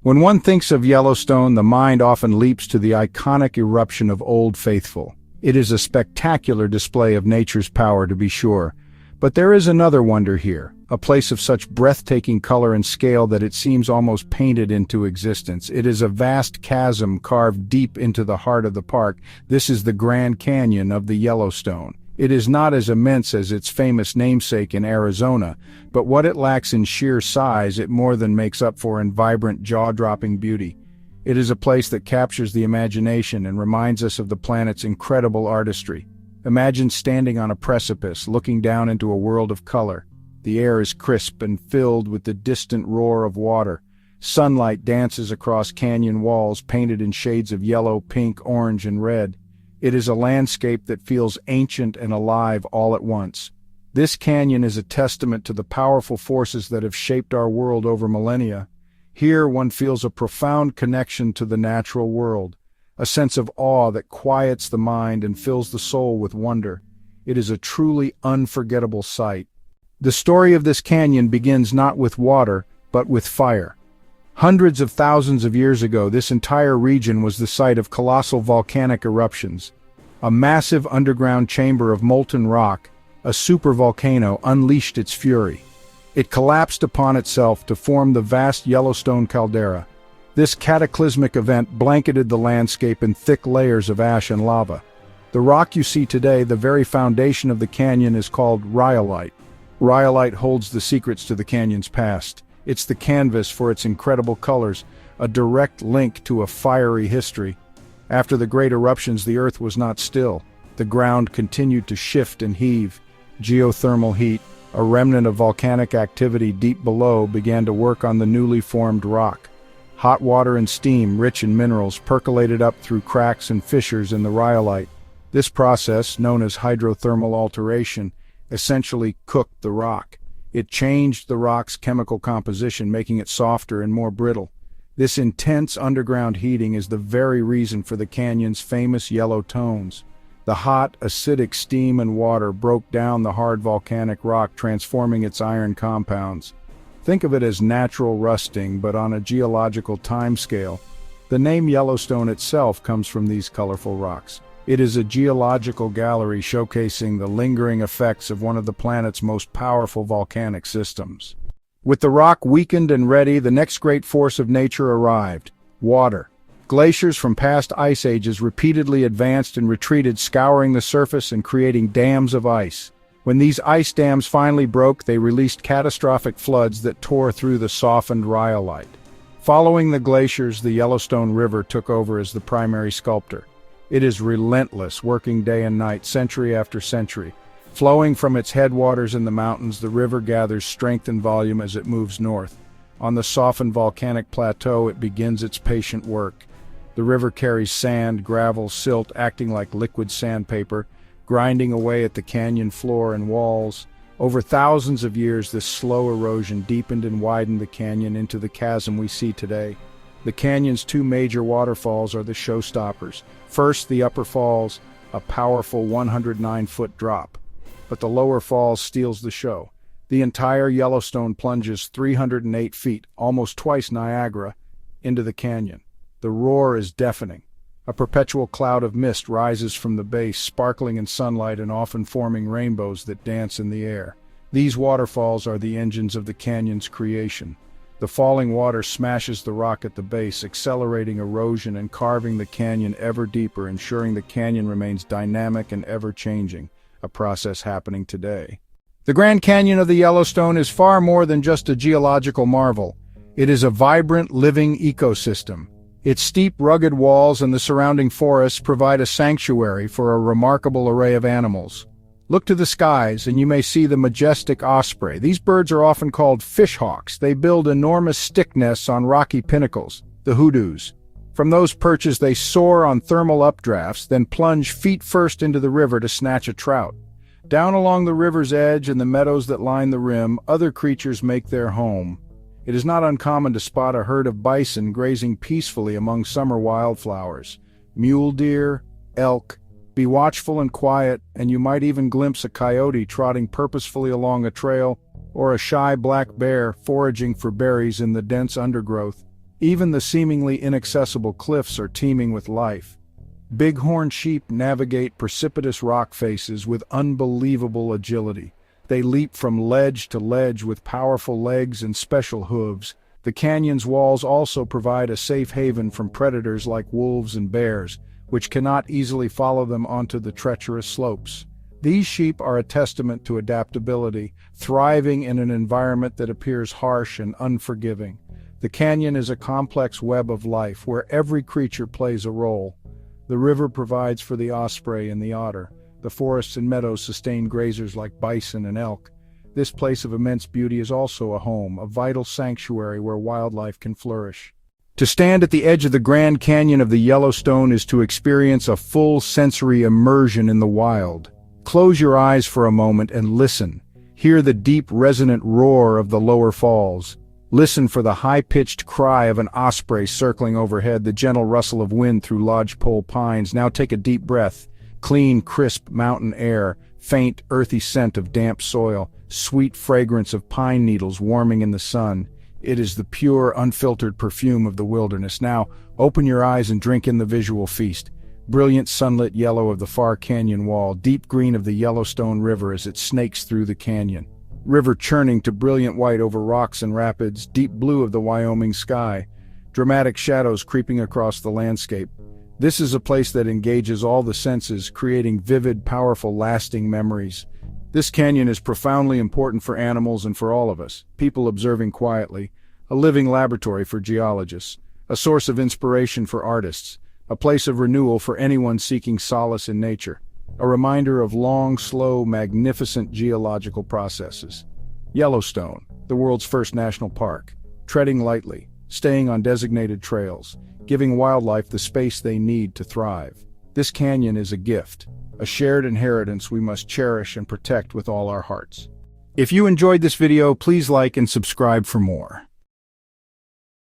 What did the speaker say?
When one thinks of Yellowstone, the mind often leaps to the iconic eruption of Old Faithful. It is a spectacular display of nature's power, to be sure. But there is another wonder here, a place of such breathtaking color and scale that it seems almost painted into existence. It is a vast chasm carved deep into the heart of the park. This is the Grand Canyon of the Yellowstone. It is not as immense as its famous namesake in Arizona, but what it lacks in sheer size, it more than makes up for in vibrant, jaw-dropping beauty. It is a place that captures the imagination and reminds us of the planet's incredible artistry. Imagine standing on a precipice, looking down into a world of color. The air is crisp and filled with the distant roar of water. Sunlight dances across canyon walls, painted in shades of yellow, pink, orange, and red. It is a landscape that feels ancient and alive all at once. This canyon is a testament to the powerful forces that have shaped our world over millennia. Here one feels a profound connection to the natural world, a sense of awe that quiets the mind and fills the soul with wonder. It is a truly unforgettable sight. The story of this canyon begins not with water, but with fire. Hundreds of thousands of years ago, this entire region was the site of colossal volcanic eruptions. A massive underground chamber of molten rock, a supervolcano, unleashed its fury. It collapsed upon itself to form the vast Yellowstone caldera. This cataclysmic event blanketed the landscape in thick layers of ash and lava. The rock you see today, the very foundation of the canyon, is called rhyolite. Rhyolite holds the secrets to the canyon's past. It's the canvas for its incredible colors, a direct link to a fiery history. After the great eruptions, the earth was not still. The ground continued to shift and heave. Geothermal heat, a remnant of volcanic activity deep below, began to work on the newly formed rock. Hot water and steam, rich in minerals, percolated up through cracks and fissures in the rhyolite. This process, known as hydrothermal alteration, essentially cooked the rock. It changed the rock's chemical composition, making it softer and more brittle. This intense underground heating is the very reason for the canyon's famous yellow tones. The hot, acidic steam and water broke down the hard volcanic rock, transforming its iron compounds. Think of it as natural rusting, but on a geological timescale. The name Yellowstone itself comes from these colorful rocks. It is a geological gallery showcasing the lingering effects of one of the planet's most powerful volcanic systems. With the rock weakened and ready, the next great force of nature arrived: water. Glaciers from past ice ages repeatedly advanced and retreated, scouring the surface and creating dams of ice. When these ice dams finally broke, they released catastrophic floods that tore through the softened rhyolite. Following the glaciers, the Yellowstone River took over as the primary sculptor. It is relentless, working day and night, century after century. Flowing from its headwaters in the mountains, the river gathers strength and volume as it moves north. On the softened volcanic plateau, it begins its patient work. The river carries sand, gravel, silt, acting like liquid sandpaper, grinding away at the canyon floor and walls. Over thousands of years, this slow erosion deepened and widened the canyon into the chasm we see today. The canyon's two major waterfalls are the showstoppers. First, the upper falls, a powerful 109-foot drop. But the lower falls steals the show. The entire Yellowstone plunges 308 feet, almost twice Niagara, into the canyon. The roar is deafening. A perpetual cloud of mist rises from the base, sparkling in sunlight and often forming rainbows that dance in the air. These waterfalls are the engines of the canyon's creation. The falling water smashes the rock at the base, accelerating erosion and carving the canyon ever deeper, ensuring the canyon remains dynamic and ever-changing, a process happening today. The Grand Canyon of the Yellowstone is far more than just a geological marvel. It is a vibrant, living ecosystem. Its steep, rugged walls and the surrounding forests provide a sanctuary for a remarkable array of animals. Look to the skies and you may see the majestic osprey. These birds are often called fishhawks. They build enormous stick nests on rocky pinnacles, the hoodoos. From those perches they soar on thermal updrafts, then plunge feet first into the river to snatch a trout. Down along the river's edge and the meadows that line the rim, other creatures make their home. It is not uncommon to spot a herd of bison grazing peacefully among summer wildflowers. Mule deer, elk. Be watchful and quiet, and you might even glimpse a coyote trotting purposefully along a trail, or a shy black bear foraging for berries in the dense undergrowth. Even the seemingly inaccessible cliffs are teeming with life. Bighorn sheep navigate precipitous rock faces with unbelievable agility. They leap from ledge to ledge with powerful legs and special hooves. The canyon's walls also provide a safe haven from predators like wolves and bears, which cannot easily follow them onto the treacherous slopes. These sheep are a testament to adaptability, thriving in an environment that appears harsh and unforgiving. The canyon is a complex web of life where every creature plays a role. The river provides for the osprey and the otter. The forests and meadows sustain grazers like bison and elk. This place of immense beauty is also a home, a vital sanctuary where wildlife can flourish. To stand at the edge of the Grand Canyon of the Yellowstone is to experience a full sensory immersion in the wild. Close your eyes for a moment and listen. Hear the deep, resonant roar of the lower falls. Listen for the high-pitched cry of an osprey circling overhead, the gentle rustle of wind through lodgepole pines. Now take a deep breath. Clean, crisp mountain air, faint, earthy scent of damp soil, sweet fragrance of pine needles warming in the sun. It is the pure, unfiltered perfume of the wilderness. Now, open your eyes and drink in the visual feast. Brilliant sunlit yellow of the far canyon wall, deep green of the Yellowstone River as it snakes through the canyon. River churning to brilliant white over rocks and rapids, deep blue of the Wyoming sky, dramatic shadows creeping across the landscape. This is a place that engages all the senses, creating vivid, powerful, lasting memories. This canyon is profoundly important for animals and for all of us, people observing quietly, a living laboratory for geologists, a source of inspiration for artists, a place of renewal for anyone seeking solace in nature. A reminder of long, slow, magnificent geological processes. Yellowstone, the world's first national park, treading lightly, staying on designated trails, giving wildlife the space they need to thrive. This canyon is a gift, a shared inheritance we must cherish and protect with all our hearts. If you enjoyed this video, please like and subscribe for more.